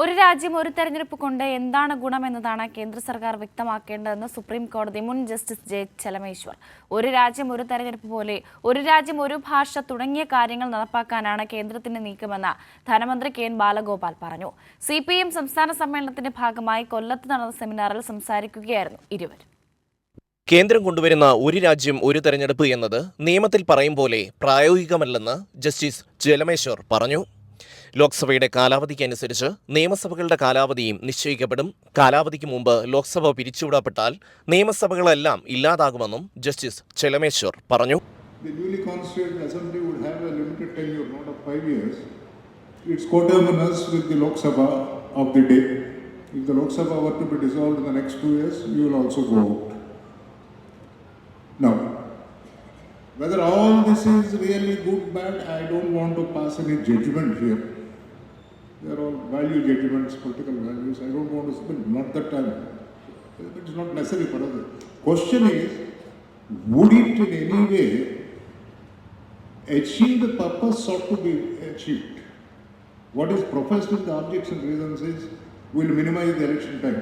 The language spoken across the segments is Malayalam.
ഒരു രാജ്യം ഒരു തെരഞ്ഞെടുപ്പ് കൊണ്ട് എന്താണ് ഗുണമെന്നതാണ് കേന്ദ്ര സർക്കാർ വ്യക്തമാക്കേണ്ടതെന്ന് സുപ്രീം കോടതി മുൻ ജസ്റ്റിസ് ജെ ചെലമേശ്വർ. ഒരു രാജ്യം ഒരു തെരഞ്ഞെടുപ്പ് പോലെ ഒരു രാജ്യം ഒരു ഭാഷ തുടങ്ങിയ കാര്യങ്ങൾ നടപ്പാക്കാനാണ് കേന്ദ്രത്തിന്റെ നീക്കമെന്ന് ധനമന്ത്രി കെ എൻ ബാലഗോപാൽ പറഞ്ഞു. CPM സംസ്ഥാന സമ്മേളനത്തിന്റെ ഭാഗമായി കൊല്ലത്ത് നടന്ന സെമിനാറിൽ സംസാരിക്കുകയായിരുന്നു ഇരുവരും. കേന്ദ്രം കൊണ്ടുവരുന്ന ഒരു രാജ്യം ഒരു തെരഞ്ഞെടുപ്പ് എന്നത് നിയമത്തിൽ പറയും പോലെ പ്രായോഗികമല്ലെന്ന് ജസ്റ്റിസ് ചെലമേശ്വർ പറഞ്ഞു. ലോക്സഭയുടെ കാലാവധിക്കനുസരിച്ച് നിയമസഭകളുടെ കാലാവധിയും നിശ്ചയിക്കപ്പെടും. കാലാവധിക്ക് മുമ്പ് ലോക്സഭ പിരിച്ചുവിടപ്പെട്ടാൽ നിയമസഭകളെല്ലാം ഇല്ലാതാകുമെന്നും ജസ്റ്റിസ് ചെലമേശ്വർ പറഞ്ഞു. Whether all this is really good, bad, I don't want to pass any judgment here. They are all value judgments, political values. I don't want to spend not that time. It is not necessary for us. Question is, would it in any way achieve the purpose sought to be achieved? What is professed in the objects and reasons is, will minimize the election time.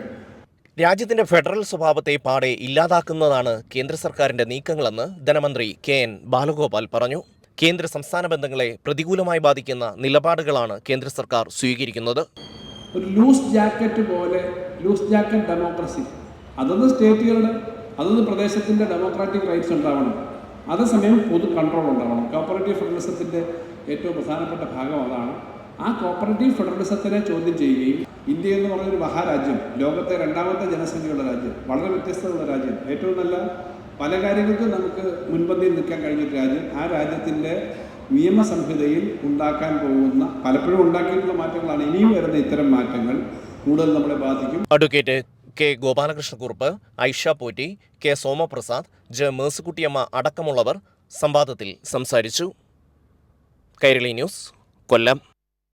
രാജ്യത്തിന്റെ ഫെഡറൽ സ്വഭാവത്തെ പാടെ ഇല്ലാതാക്കുന്നതാണ് കേന്ദ്ര സർക്കാരിന്റെ നീക്കങ്ങളെന്ന് ധനമന്ത്രി കെ എൻ ബാലഗോപാൽ പറഞ്ഞു. കേന്ദ്ര സംസ്ഥാന ബന്ധങ്ങളെ പ്രതികൂലമായി ബാധിക്കുന്ന നിലപാടുകളാണ് കേന്ദ്ര സർക്കാർ സ്വീകരിക്കുന്നത്. ഒരു ലൂസ് ജാക്കറ്റ് പോലെ ലൂസ് ജാക്കറ്റ് ഡെമോക്രസി, അതത് സ്റ്റേറ്റുകളുടെ അതത് പ്രദേശത്തിന്റെ ഡെമോക്രാറ്റിക് റൈറ്റ്സ് ഉണ്ടാവണം, അതേസമയം പൊതു കൺട്രോൾ ഉണ്ടാവണം. കോപ്പറേറ്റീവ് ഫെഡറലിസത്തിന്റെ ഏറ്റവും പ്രധാനപ്പെട്ട ഭാഗം അതാണ്. ആ കോപ്പറേറ്റീവ് ഫെഡറലിസത്തിനെ ചോദ്യം ചെയ്യുകയും ഇന്ത്യ എന്ന് പറഞ്ഞൊരു മഹാരാജ്യം, ലോകത്തെ രണ്ടാമത്തെ ജനസംഖ്യയുള്ള രാജ്യം, വളരെ വ്യത്യസ്തമുള്ള രാജ്യം, ഏറ്റവും നല്ല പല കാര്യങ്ങൾക്കും നമുക്ക് മുൻപന്തിയിൽ നിൽക്കാൻ കഴിഞ്ഞൊരു രാജ്യം, ആ രാജ്യത്തിൻ്റെ നിയമസംഹിതയിൽ ഉണ്ടാക്കാൻ പോകുന്ന പലപ്പോഴും ഉണ്ടാക്കിയിട്ടുള്ള മാറ്റങ്ങളാണ്. ഇനിയും വരുന്ന ഇത്തരം മാറ്റങ്ങൾ കൂടുതൽ നമ്മളെ ബാധിക്കും. Advocate K Gopalakrishna Kurup, Aisha Potti, K Somaprasad, J Mercykuttyamma അടക്കമുള്ളവർ സംവാദത്തിൽ സംസാരിച്ചു. കൈരളി ന്യൂസ്, കൊല്ലം.